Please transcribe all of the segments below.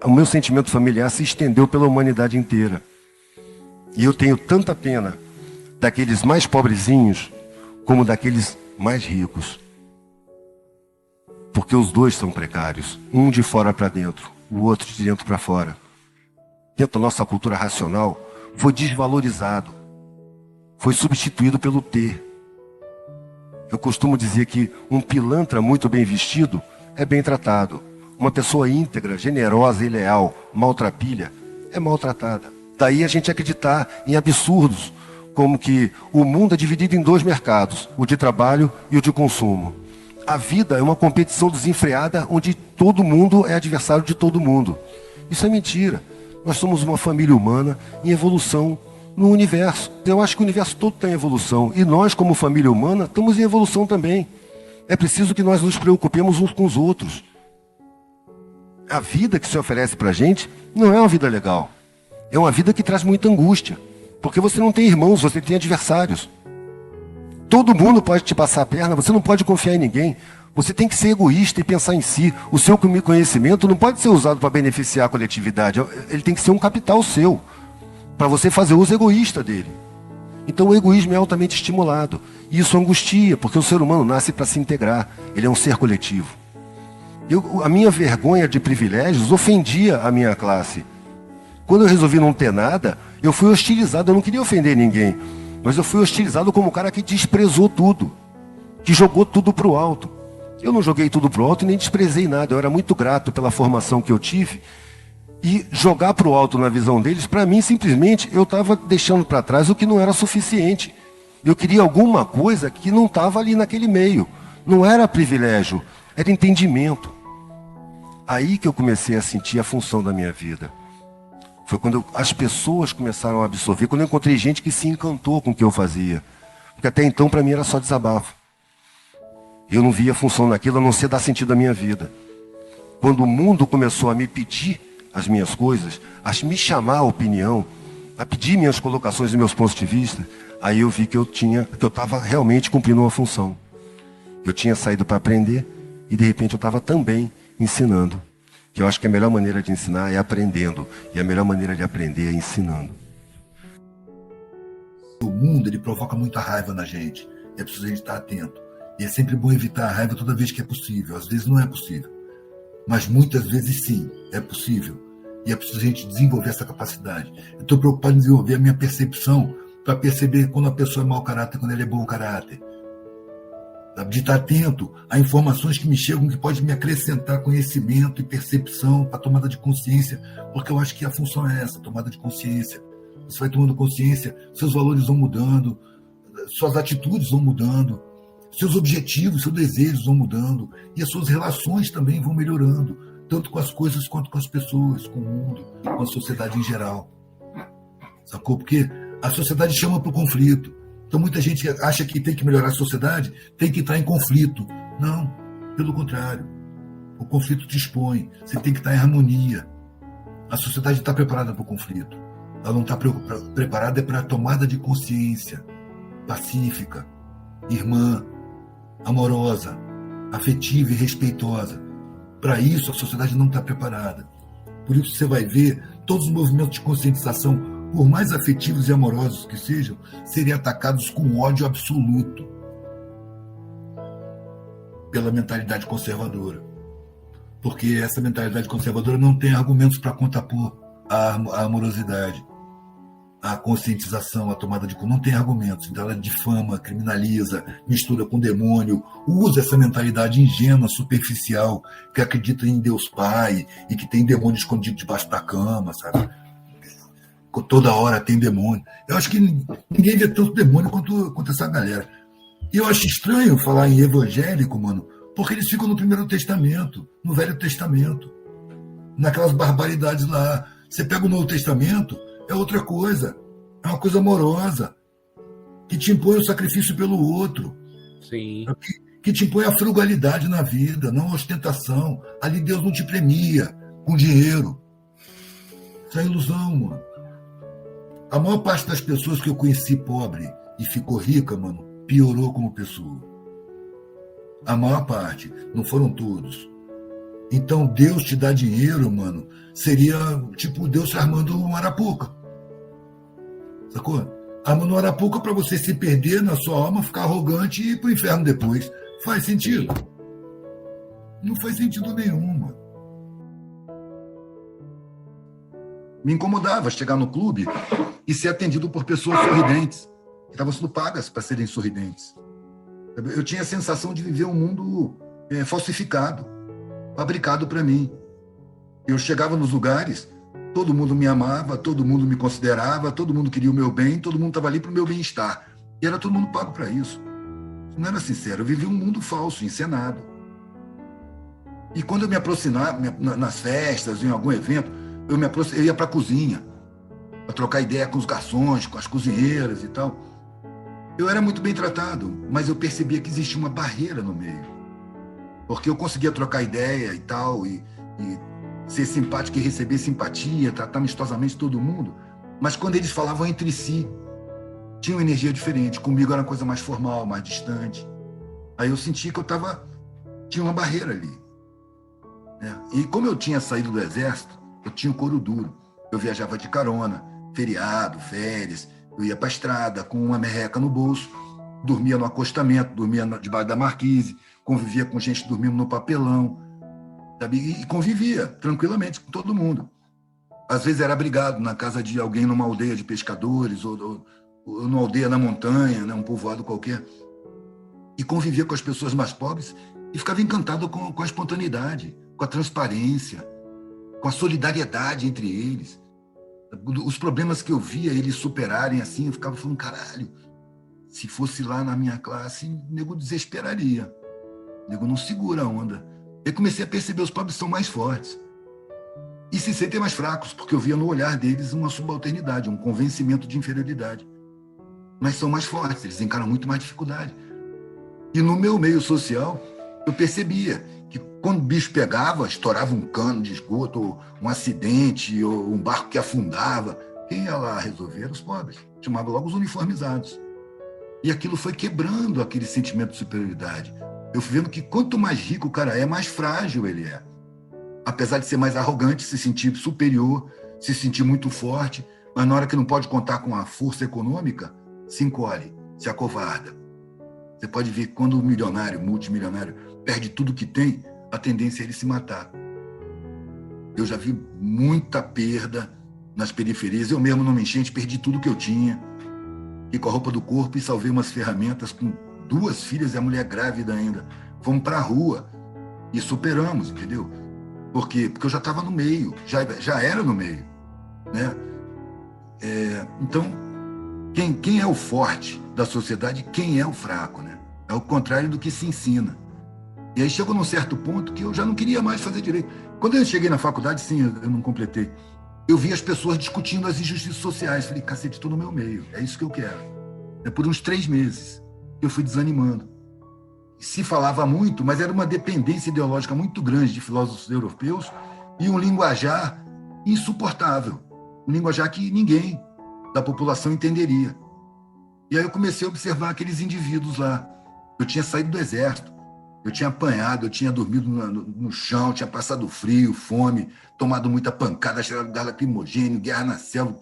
o meu sentimento familiar se estendeu pela humanidade inteira. E eu tenho tanta pena daqueles mais pobrezinhos como daqueles mais ricos. Porque os dois são precários, um de fora para dentro, o outro de dentro para fora. Dentro da nossa cultura racional, foi desvalorizado, foi substituído pelo ter. Eu costumo dizer que um pilantra muito bem vestido é bem tratado. Uma pessoa íntegra, generosa e leal, maltrapilha, é maltratada. Daí a gente acreditar em absurdos, como que o mundo é dividido em dois mercados, o de trabalho e o de consumo. A vida é uma competição desenfreada onde todo mundo é adversário de todo mundo. Isso é mentira. Nós somos uma família humana em evolução no universo. Eu acho que o universo todo está em evolução. E nós, como família humana, estamos em evolução também. É preciso que nós nos preocupemos uns com os outros. A vida que se oferece para a gente não é uma vida legal. É uma vida que traz muita angústia. Porque você não tem irmãos, você tem adversários. Todo mundo pode te passar a perna, você não pode confiar em ninguém. Você tem que ser egoísta e pensar em si. O seu conhecimento não pode ser usado para beneficiar a coletividade. Ele tem que ser um capital seu, para você fazer uso egoísta dele. Então o egoísmo é altamente estimulado. E isso angustia, porque o ser humano nasce para se integrar. Ele é um ser coletivo. A minha vergonha de privilégios ofendia a minha classe. Quando eu resolvi não ter nada, eu fui hostilizado. Eu não queria ofender ninguém, mas eu fui hostilizado como um cara que desprezou tudo, que jogou tudo para o alto. Eu não joguei tudo para o alto e nem desprezei nada. Eu era muito grato pela formação que eu tive. E jogar para o alto na visão deles, para mim, simplesmente, eu estava deixando para trás o que não era suficiente. Eu queria alguma coisa que não estava ali naquele meio. Não era privilégio, era entendimento. Aí que eu comecei a sentir a função da minha vida. Foi quando as pessoas começaram a absorver, quando eu encontrei gente que se encantou com o que eu fazia. Porque até então, para mim, era só desabafo. Eu não via função naquilo, a não ser dar sentido à minha vida. Quando o mundo começou a me pedir as minhas coisas, a me chamar a opinião, a pedir minhas colocações e meus pontos de vista, aí eu vi que eu estava realmente cumprindo uma função. Eu tinha saído para aprender e de repente eu estava também ensinando. Que eu acho que a melhor maneira de ensinar é aprendendo. E a melhor maneira de aprender é ensinando. O mundo, ele provoca muita raiva na gente. É preciso a gente estar atento. E é sempre bom evitar a raiva toda vez que é possível. Às vezes não é possível. Mas muitas vezes sim, é possível. E é preciso a gente desenvolver essa capacidade. Eu estou preocupado em desenvolver a minha percepção para perceber quando a pessoa é mau caráter e quando ela é bom caráter. De estar atento a informações que me chegam, que podem me acrescentar conhecimento e percepção para tomada de consciência, porque eu acho que a função é essa, tomada de consciência. Você vai tomando consciência, seus valores vão mudando, suas atitudes vão mudando, seus objetivos, seus desejos vão mudando, e as suas relações também vão melhorando, tanto com as coisas quanto com as pessoas, com o mundo, com a sociedade em geral. Sacou? Porque a sociedade chama para o conflito. Então muita gente acha que tem que melhorar a sociedade, tem que estar em conflito. Não, pelo contrário. O conflito te expõe, você tem que estar em harmonia. A sociedade está preparada para o conflito. Ela não está preparada para a tomada de consciência pacífica, irmã, amorosa, afetiva e respeitosa. Para isso, a sociedade não está preparada. Por isso você vai ver todos os movimentos de conscientização, por mais afetivos e amorosos que sejam, serem atacados com ódio absoluto pela mentalidade conservadora. Porque essa mentalidade conservadora não tem argumentos para contrapor a amorosidade, a conscientização, a tomada de... Não tem argumentos. Então ela difama, criminaliza, mistura com demônio, usa essa mentalidade ingênua, superficial, que acredita em Deus Pai e que tem demônio escondido debaixo da cama, sabe? Toda hora tem demônio. Eu acho que ninguém vê tanto demônio quanto essa galera. E eu acho estranho falar em evangélico, mano, porque eles ficam no Primeiro Testamento, no Velho Testamento, naquelas barbaridades lá. Você pega o Novo Testamento, é outra coisa. É uma coisa amorosa, que te impõe o sacrifício pelo outro. Sim. Que te impõe a frugalidade na vida, não a ostentação. Ali Deus não te premia com dinheiro. Isso é ilusão, mano. A maior parte das pessoas que eu conheci pobre e ficou rica, mano, piorou como pessoa. A maior parte, não foram todos. Então Deus te dá dinheiro, mano, seria tipo Deus te armando uma arapuca. Sacou? Armando uma arapuca para você se perder na sua alma, ficar arrogante e ir pro inferno depois. Faz sentido? Não faz sentido nenhum, mano. Me incomodava chegar no clube e ser atendido por pessoas sorridentes, que estavam sendo pagas para serem sorridentes. Eu tinha a sensação de viver um mundo falsificado, fabricado para mim. Eu chegava nos lugares, todo mundo me amava, todo mundo me considerava, todo mundo queria o meu bem, todo mundo estava ali para o meu bem-estar. E era todo mundo pago para isso. Não era sincero, eu vivia um mundo falso, encenado. E quando eu me aproximava, nas festas, em algum evento, eu ia para a cozinha, para trocar ideia com os garçons, com as cozinheiras e tal. Eu era muito bem tratado, mas eu percebia que existia uma barreira no meio. Porque eu conseguia trocar ideia e tal, e ser simpático e receber simpatia, tratar amistosamente todo mundo, mas quando eles falavam entre si, tinha uma energia diferente. Comigo era uma coisa mais formal, mais distante. Aí eu senti que tinha uma barreira ali. Né? E como eu tinha saído do exército, eu tinha o couro duro. Eu viajava de carona, feriado, férias, eu ia para a estrada com uma merreca no bolso, dormia no acostamento, dormia debaixo da marquise, convivia com gente dormindo no papelão, sabe? E convivia tranquilamente com todo mundo. Às vezes era abrigado na casa de alguém numa aldeia de pescadores ou numa aldeia na montanha, né, um povoado qualquer, e convivia com as pessoas mais pobres e ficava encantado com a espontaneidade, com a transparência, com a solidariedade entre eles. Os problemas que eu via eles superarem assim, eu ficava falando, caralho, se fosse lá na minha classe, o nego desesperaria. O nego não segura a onda. Eu comecei a perceber os pobres são mais fortes. E se sentem mais fracos, porque eu via no olhar deles uma subalternidade, um convencimento de inferioridade. Mas são mais fortes, eles encaram muito mais dificuldade. E no meu meio social, eu percebia que quando o bicho pegava, estourava um cano de esgoto, ou um acidente, ou um barco que afundava, quem ia lá resolver eram os pobres. Chamava logo os uniformizados. E aquilo foi quebrando aquele sentimento de superioridade. Eu fui vendo que quanto mais rico o cara é, mais frágil ele é. Apesar de ser mais arrogante, se sentir superior, se sentir muito forte, mas na hora que não pode contar com a força econômica, se encolhe, se acovarda. Você pode ver que quando o milionário, multimilionário, perde tudo que tem, a tendência é ele se matar. Eu já vi muita perda nas periferias. Eu mesmo, numa enchente, perdi tudo que eu tinha. E com a roupa do corpo e salvei umas ferramentas com 2 filhas e a mulher grávida ainda. Fomos para a rua e superamos, entendeu? Por quê? Porque eu já estava no meio, já era no meio. Né? Então, quem é o forte da sociedade, quem é o fraco, né? É o contrário do que se ensina. E aí chegou num certo ponto que eu já não queria mais fazer direito. Quando eu cheguei na faculdade, sim, eu não completei, eu vi as pessoas discutindo as injustiças sociais. Falei, cacete, estou no meu meio, é isso que eu quero. Por uns 3 meses, eu fui desanimando. Se falava muito, mas era uma dependência ideológica muito grande de filósofos europeus e um linguajar insuportável. Um linguajar que ninguém da população entenderia. E aí eu comecei a observar aqueles indivíduos lá. Eu tinha saído do exército, eu tinha apanhado, eu tinha dormido no chão, tinha passado frio, fome, tomado muita pancada, cheirado gás lacrimogêneo, guerra na selva.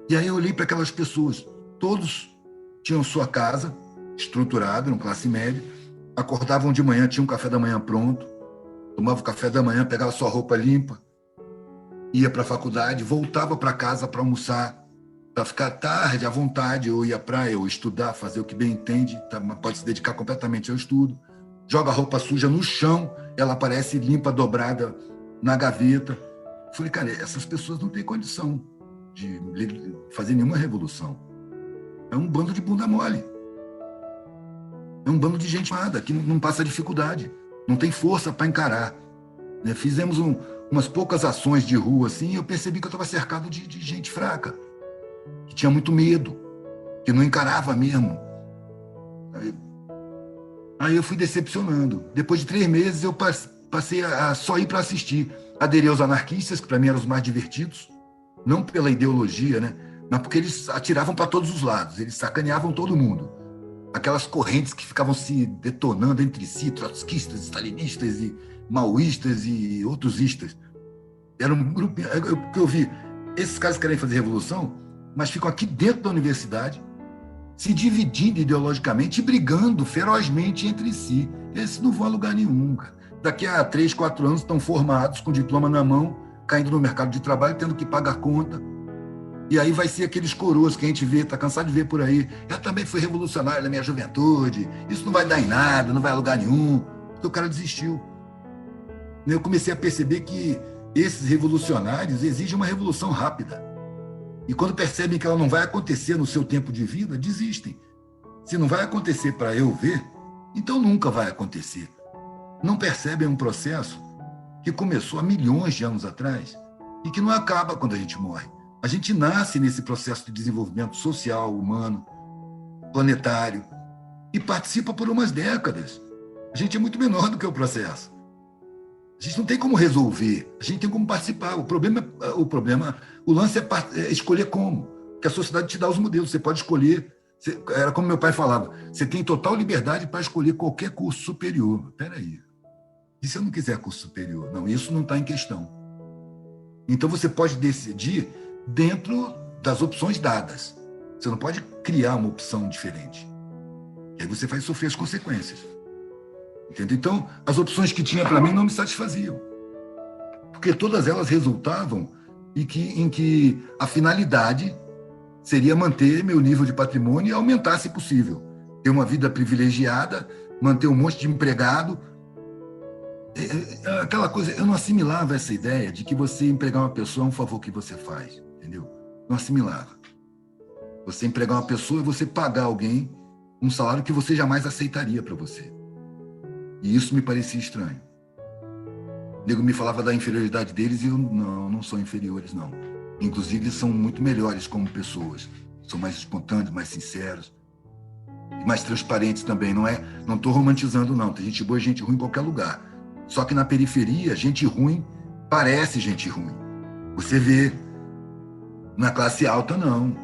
E aí eu olhei para aquelas pessoas. Todos tinham sua casa estruturada, eram classe média, acordavam de manhã, tinham um café da manhã pronto, tomavam o café da manhã, pegava sua roupa limpa, ia para a faculdade, voltava para casa para almoçar, para ficar tarde, à vontade, ou ir à praia, ou estudar, fazer o que bem entende, pode se dedicar completamente ao estudo, joga a roupa suja no chão, ela aparece limpa, dobrada na gaveta. Eu falei, cara, essas pessoas não têm condição de fazer nenhuma revolução. É um bando de bunda mole. É um bando de gente nada, que não passa dificuldade, não tem força para encarar. Né? Fizemos umas poucas ações de rua, assim, e eu percebi que eu estava cercado de gente fraca, que tinha muito medo, que não encarava mesmo. Aí eu fui decepcionando. Depois de 3 meses, eu passei a só ir para assistir. Aderi aos anarquistas, que para mim eram os mais divertidos, não pela ideologia, né? Mas porque eles atiravam para todos os lados, eles sacaneavam todo mundo. aquelas correntes que ficavam se detonando entre si, trotskistas, stalinistas e maoístas e outros istas. Era um grupo que eu vi. Esses caras querem fazer revolução, mas ficam aqui dentro da universidade, se dividindo ideologicamente e brigando ferozmente entre si. Esses não vão a lugar nenhum. Cara. Daqui a 3, 4 anos estão formados, com diploma na mão, caindo no mercado de trabalho, tendo que pagar conta. E aí vai ser aqueles coroas que a gente vê, está cansado de ver por aí. Eu também fui revolucionário na minha juventude, isso não vai dar em nada, não vai a lugar nenhum. Porque o cara desistiu. Eu comecei a perceber que esses revolucionários exigem uma revolução rápida. E quando percebem que ela não vai acontecer no seu tempo de vida, desistem. Se não vai acontecer para eu ver, então nunca vai acontecer. Não percebem um processo que começou há milhões de anos atrás e que não acaba quando a gente morre. A gente nasce nesse processo de desenvolvimento social, humano, planetário, e participa por umas décadas. A gente é muito menor do que o processo. A gente não tem como resolver, a gente tem como participar. O lance é escolher como. Porque a sociedade te dá os modelos, você pode escolher. Era como meu pai falava, você tem total liberdade para escolher qualquer curso superior. Espera aí. E se eu não quiser curso superior? Não, isso não está em questão. Então você pode decidir dentro das opções dadas. Você não pode criar uma opção diferente. E aí você vai sofrer as consequências. Entendeu? Então, as opções que tinha para mim não me satisfaziam. Porque todas elas resultavam em que a finalidade seria manter meu nível de patrimônio e aumentar, se possível. Ter uma vida privilegiada, manter um monte de empregado. Aquela coisa, eu não assimilava essa ideia de que você empregar uma pessoa é um favor que você faz. Entendeu? Não assimilava. Você empregar uma pessoa é você pagar alguém um salário que você jamais aceitaria para você. E isso me parecia estranho. O nego me falava da inferioridade deles e eu não são inferiores, não. Inclusive, eles são muito melhores como pessoas. São mais espontâneos, mais sinceros. E mais transparentes também. Não estou romantizando, não. Tem gente boa e gente ruim em qualquer lugar. Só que na periferia, gente ruim parece gente ruim. Você vê. Na classe alta, não.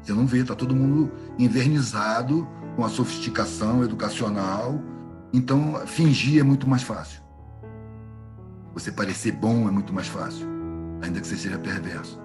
Você não vê. Está todo mundo envernizado com a sofisticação educacional. Então, fingir é muito mais fácil. Você parecer bom é muito mais fácil, ainda que você seja perverso.